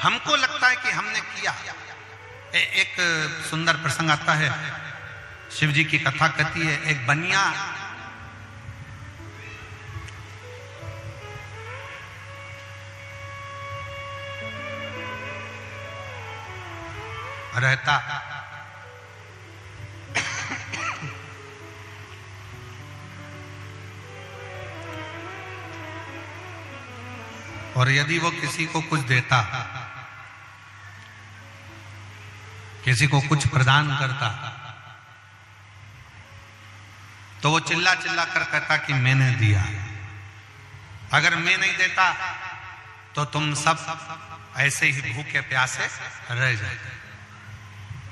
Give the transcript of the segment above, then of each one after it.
हमको लगता है कि हमने किया। एक सुंदर प्रसंग आता है, शिव जी की कथा कहती है, एक बनिया रहता और यदि वो किसी को कुछ देता, किसी को कुछ प्रदान करता, तो वो चिल्ला चिल्ला कर कहता कि मैंने दिया। अगर मैं नहीं देता तो तुम सब ऐसे ही भूखे प्यासे रह जाते।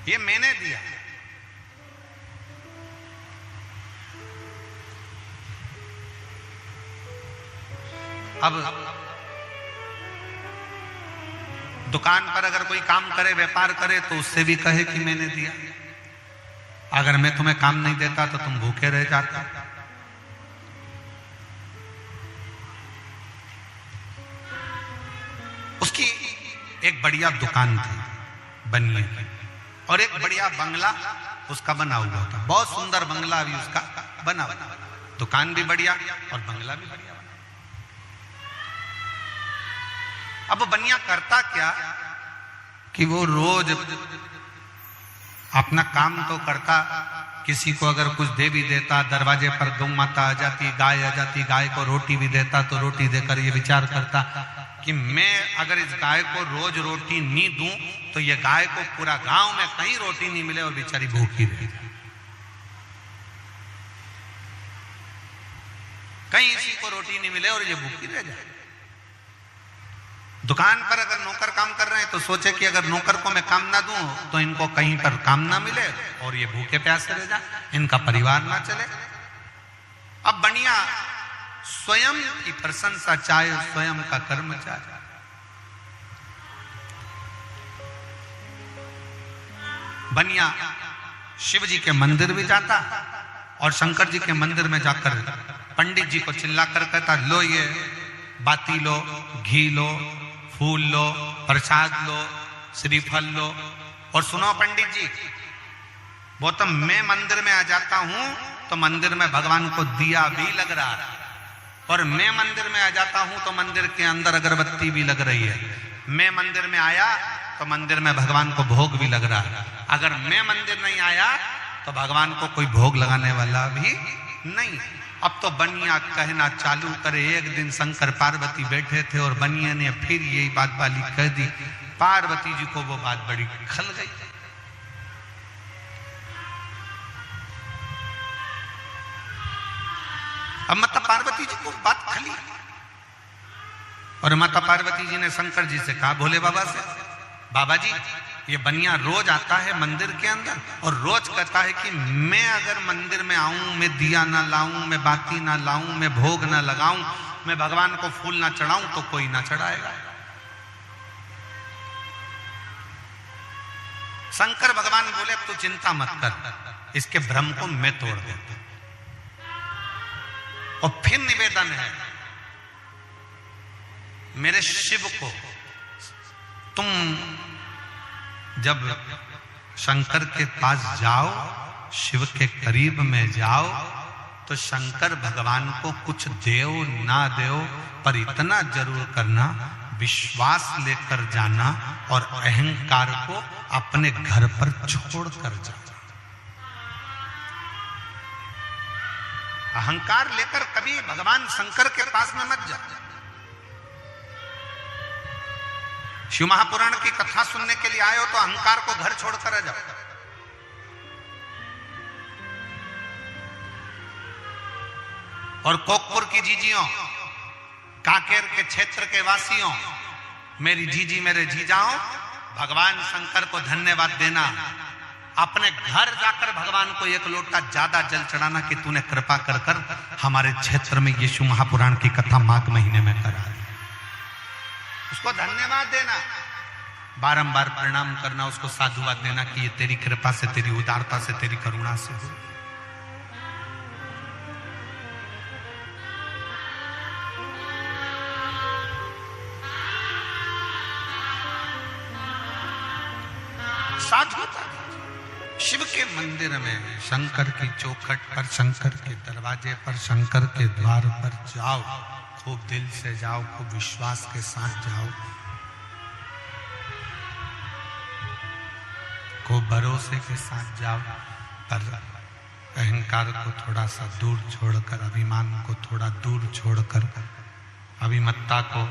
ये मैंने दिया। अब दुकान पर अगर कोई काम करे, व्यापार करे, तो उससे भी कहे कि मैंने दिया। अगर मैं तुम्हें काम नहीं देता तो तुम भूखे रह जाते। उसकी एक बढ़िया दुकान थी बनिए की, और एक बढ़िया बंगला उसका बना हुआ था। बहुत सुंदर बंगला भी उसका बना हुआ, दुकान भी बढ़िया और बंगला भी बढ़िया बना। अब बनिया करता क्या कि वो रोज अपना काम तो करता, किसी को अगर कुछ दे भी देता, दरवाजे पर गौ माता आ जाती, गाय आ जाती, गाय को रोटी भी देता, तो रोटी देकर ये विचार करता कि मैं अगर इस गाय को रोज रोटी नहीं दूं तो ये गाय को पूरा गांव में कहीं रोटी नहीं मिले और बेचारी भूखी रह जाए, कहीं इसी को रोटी नहीं मिले और ये भूखी रह जाए। दुकान पर अगर नौकर काम कर रहे हैं तो सोचे कि अगर नौकर को मैं काम ना दूं तो इनको कहीं पर काम ना मिले और ये भूखे प्यासे रह जाए, इनका परिवार ना चले। अब बनिया स्वयं की प्रशंसा चाहे, स्वयं का कर्म चाहे। बनिया शिव जी के मंदिर भी जाता और शंकर जी के मंदिर में जाकर पंडित जी को चिल्लाकर कहता, लो ये बाती लो, घी लो, फूल लो, प्रसाद लो, श्रीफल लो, और सुनो पंडित जी, वो तो मैं मंदिर में आ जाता हूं तो मंदिर में भगवान को दिया भी लग रहा है, और मैं मंदिर में आ जाता हूं तो मंदिर के अंदर अगरबत्ती भी लग रही है। मैं मंदिर में आया तो मंदिर में भगवान को भोग भी लग रहा है। अगर मैं मंदिर नहीं आया तो भगवान को कोई भोग लगाने वाला भी नहीं। अब तो बनिया कहना चालू करे। एक दिन शंकर पार्वती बैठे थे और बनिया ने फिर यही बात वाली कह दी। पार्वती जी को वो बात बड़ी खल गई। अब माता पार्वती जी को बात खली और माता पार्वती जी ने शंकर जी से कहा, भोले बाबा से, बाबा जी ये बनिया रोज आता है मंदिर के अंदर और रोज कहता है कि मैं अगर मंदिर में आऊं, मैं दिया ना लाऊं, मैं बाती ना लाऊं, मैं भोग ना लगाऊं, मैं भगवान को फूल ना चढ़ाऊं तो कोई ना चढ़ाएगा। शंकर भगवान बोले, तू चिंता मत कर, इसके भ्रम को मैं तोड़ देता। और फिर निवेदन है, मेरे शिव को तुम जब शंकर के पास जाओ, शिव के करीब में जाओ, तो शंकर भगवान को कुछ देओ ना देओ, पर इतना जरूर करना, विश्वास लेकर जाना और अहंकार को अपने घर पर छोड़ कर जाना। अहंकार लेकर कभी भगवान शंकर के पास में मत जाओ। शिव महापुराण की कथा सुनने के लिए आए हो तो अहंकार को घर छोड़कर आ जाओ। और कोकपुर की जीजियों, कांकेर के क्षेत्र के वासियों, मेरी जीजी मेरे जीजाओं, भगवान शंकर को धन्यवाद देना। अपने घर जाकर भगवान को एक लोटा ज्यादा जल चढ़ाना कि तूने कृपा कर कर हमारे क्षेत्र में ये शिव महापुराण की कथा माघ महीने में करा। उसको धन्यवाद देना, बारंबार प्रणाम करना, उसको साधुवाद देना कि ये तेरी कृपा से, तेरी उदारता से, तेरी करुणा से हो। साधुता। शिव के मंदिर में शंकर की चौखट पर, शंकर के दरवाजे पर, शंकर के द्वार पर जाओ, खूब दिल से जाओ, खूब विश्वास के साथ जाओ, खूब भरोसे के साथ जाओ, पर अहंकार को थोड़ा सा दूर छोड़कर, अभिमान को थोड़ा दूर छोड़कर, अभिमत्ता को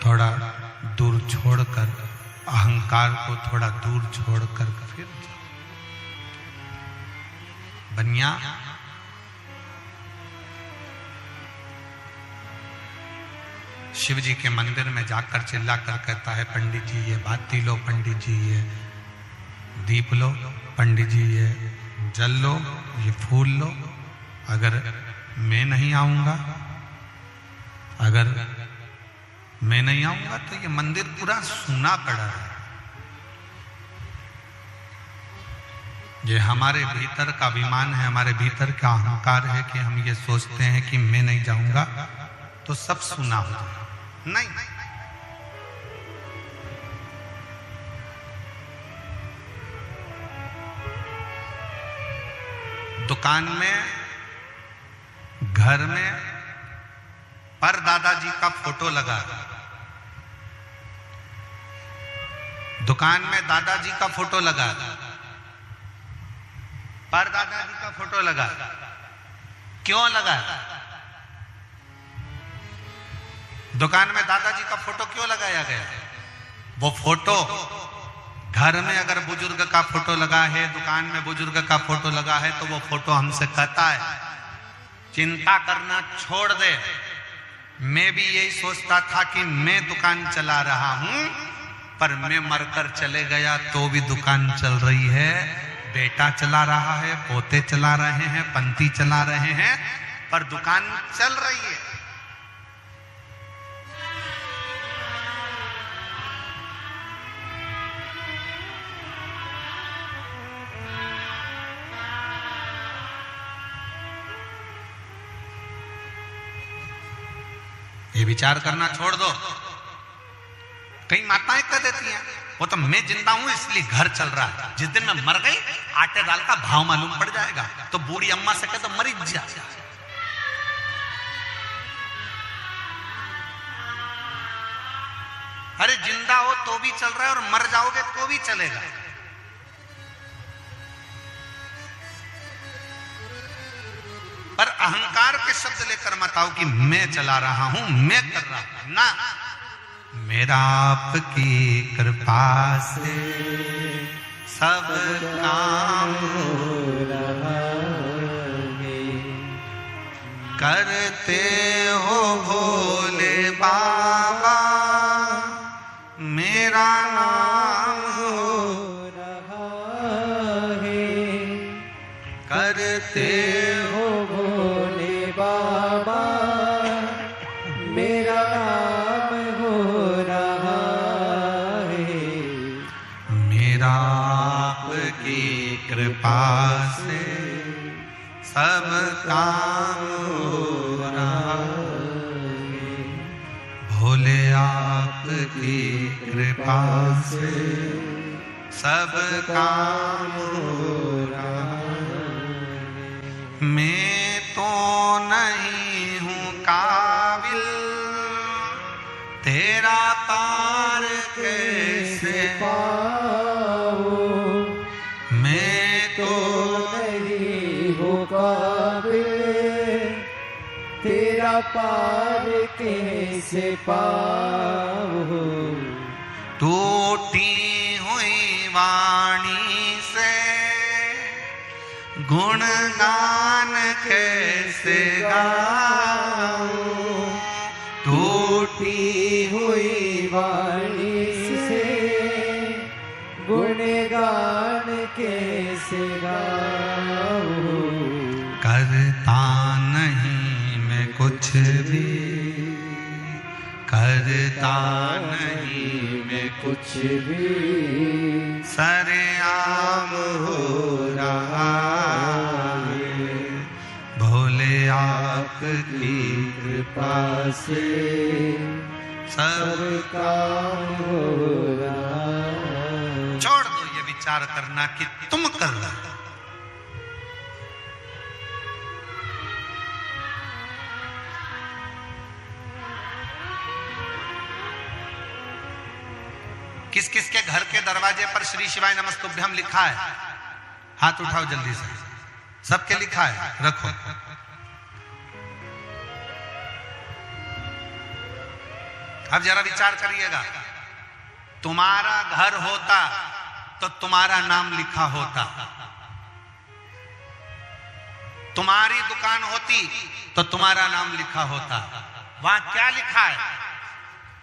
थोड़ा दूर छोड़कर, अहंकार को थोड़ा दूर छोड़कर फिर बनिया शिव जी के मंदिर में जाकर चिल्लाकर कहता है, पंडित जी ये बाती लो, पंडित जी ये दीप लो, पंडित जी ये जल लो, ये फूल लो। अगर मैं नहीं आऊंगा, अगर मैं नहीं आऊंगा तो ये मंदिर पूरा सूना पड़ा है। ये हमारे भीतर का अभिमान है, हमारे भीतर का अहंकार है कि हम ये सोचते हैं कि मैं नहीं जाऊंगा तो सब सूना हो जाएगा। नहीं, दुकान में, घर में पर दादाजी का फोटो लगा, दुकान में दादाजी का फोटो लगा, पर दादाजी का फोटो लगा। क्यों लगा? दुकान में दादाजी का फोटो क्यों लगाया गया? वो फोटो घर में अगर बुजुर्ग का फोटो लगा है, दुकान में बुजुर्ग का फोटो लगा है, तो वो फोटो हमसे कहता है चिंता करना छोड़ दे। मैं भी यही सोचता था कि मैं दुकान चला रहा हूं, पर मैं मरकर चले गया तो भी दुकान चल रही है। बेटा चला रहा है, पोते चला रहे हैं, पंती चला रहे हैं, पर दुकान चल रही है। ये विचार करना छोड़ दो। कई माताएं कह देती हैं, वो तो मैं जिंदा हूं इसलिए घर चल रहा है, जिस दिन मैं मर गई आटे दाल का भाव मालूम पड़ जाएगा तो बूढ़ी अम्मा से कह तो मरी जा। अरे जिंदा हो तो भी चल रहा है और मर जाओगे तो भी चलेगा। पर अहंकार के शब्द लेकर मत आओ कि मैं चला रहा हूं, मैं कर रहा हूं ना। मेरा आपकी कृपा से सब काम हो रहा है, करते हो भोले बाबा मेरा नाम हो रहा है, करते हो भोले बाबा मेरा नाम हो रहा है। मेरा आपकी कृपा से सब काम हो रहा है, भोले आपकी कृपा से सब काम हो रहा है। मैं तो नहीं हूं काबिल तेरा पार कैसे पाऊं, मैं तो नहीं हूं काबिल तेरा पार कैसे पाऊं। टूटी हुई वाणी से गुणगान कैसे गाऊं, टूटी हुई वाणी से गुणगान कैसे गाऊं। करता नहीं मैं कुछ भी, करता नहीं मैं कुछ भी, सरेआम हो रहा है, भोले आपकी कृपा से सब काम हो रहा है। छोड़ दो ये विचार करना कि तुम कर रहे हो। किस किस के घर के दरवाजे पर श्री शिवाय नमस्तुभ्यम लिखा है? हाथ उठाओ जल्दी से। सबके लिखा है, रखो। अब जरा विचार करिएगा, तुम्हारा घर होता तो तुम्हारा नाम लिखा होता, तुम्हारी दुकान होती तो तुम्हारा नाम लिखा होता। वहां क्या लिखा है?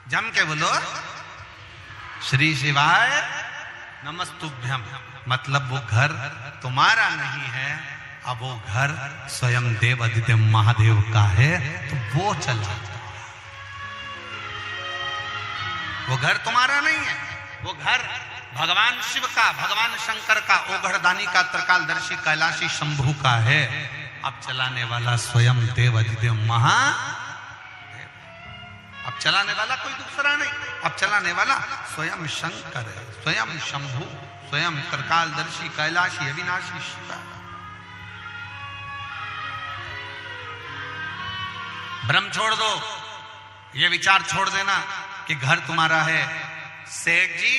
जम के बोलो, श्री शिवाय नमस्तुभ्यम। मतलब वो घर तुम्हारा नहीं है, अब वो घर स्वयं देव आदित्य महादेव का है, तो वो चला। वो घर तुम्हारा नहीं है, वो घर भगवान शिव का, भगवान शंकर का, ओघड़दानी का, त्रिकालदर्शी कैलाशी शंभू का है। अब चलाने वाला स्वयं देव आदित्य महादेव। अब चलाने वाला कोई दूसरा नहीं, अब चलाने वाला स्वयं शंकर है, स्वयं शंभू, स्वयं त्रिकालदर्शी कैलाशी अविनाशी शिव। भ्रम छोड़ दो, ये विचार छोड़ देना कि घर तुम्हारा है। सेठ जी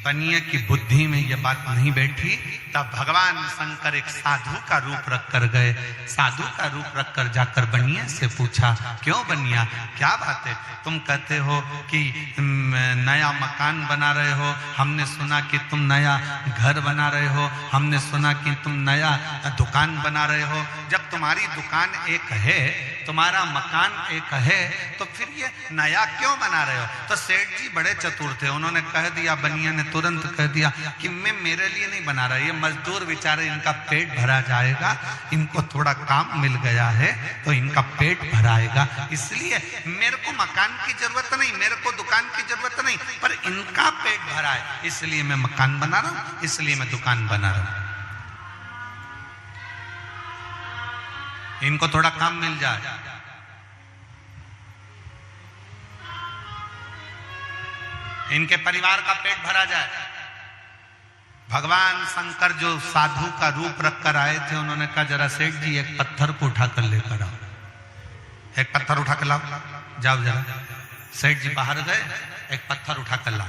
बनिए की बुद्धि में यह बात नहीं बैठी, तब भगवान शंकर एक साधु का रूप रखकर गए। साधु का रूप रखकर जाकर बनिया से पूछा, क्यों बनिया, क्या बात है? तुम कहते हो कि नया मकान बना रहे हो, हमने सुना कि तुम नया घर बना रहे हो, हमने सुना कि तुम नया दुकान बना रहे हो। जब तुम्हारी दुकान एक है, तुम्हारा मकान एक है, तो फिर ये नया क्यों बना रहे हो? तो सेठ जी बड़े चतुर थे, उन्होंने कह दिया, बनिया ने तुरंत कह दिया कि मैं मेरे लिए नहीं बना रहा, ये मजदूर बेचारे, इनका पेट भरा जाएगा, इनको थोड़ा काम मिल गया है तो इनका पेट भराएगा, इसलिए मेरे को मकान की जरूरत नहीं, मेरे को दुकान की जरूरत नहीं, पर इनका पेट भरा है, इसलिए मैं मकान बना रहा हूं, इसलिए मैं दुकान बना रहा हूं, इनको थोड़ा काम मिल जाए। इनके परिवार का पेट भरा जाए। भगवान शंकर जो साधु का रूप रखकर आए थे, उन्होंने कहा, जरा सेठ जी एक पत्थर को उठाकर लेकर आओ, एक पत्थर उठा कर लाओ, जाओ जरा। सेठ जी बाहर गए, एक पत्थर उठाकर लाओ।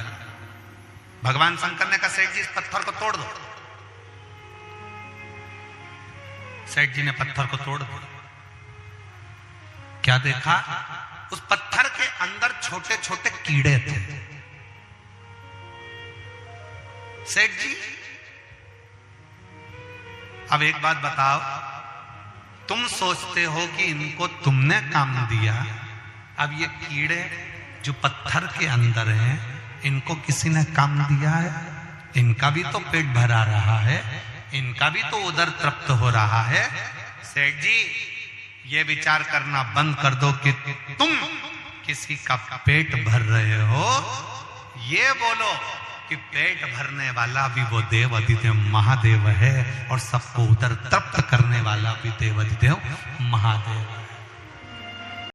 भगवान शंकर ने कहा, सेठ जी इस पत्थर को तोड़ दो। सेठ जी ने पत्थर को तोड़ दिया। क्या देखा? उस पत्थर के अंदर छोटे छोटे कीड़े थे। सेठ जी, अब एक बात बताओ, तुम सोचते हो कि इनको तुमने काम दिया, अब ये कीड़े जो पत्थर के अंदर हैं, इनको किसी ने काम दिया है? इनका भी तो पेट भरा रहा है, इनका भी तो उधर तृप्त हो रहा है। सेठ जी, ये विचार करना बंद कर दो कि तुम किसी का पेट भर रहे हो, ये बोलो कि पेट भरने वाला भी वो देव आदिदेव महादेव है, और सबको उधर तृप्त करने वाला भी देव आदिदेव महादेव है।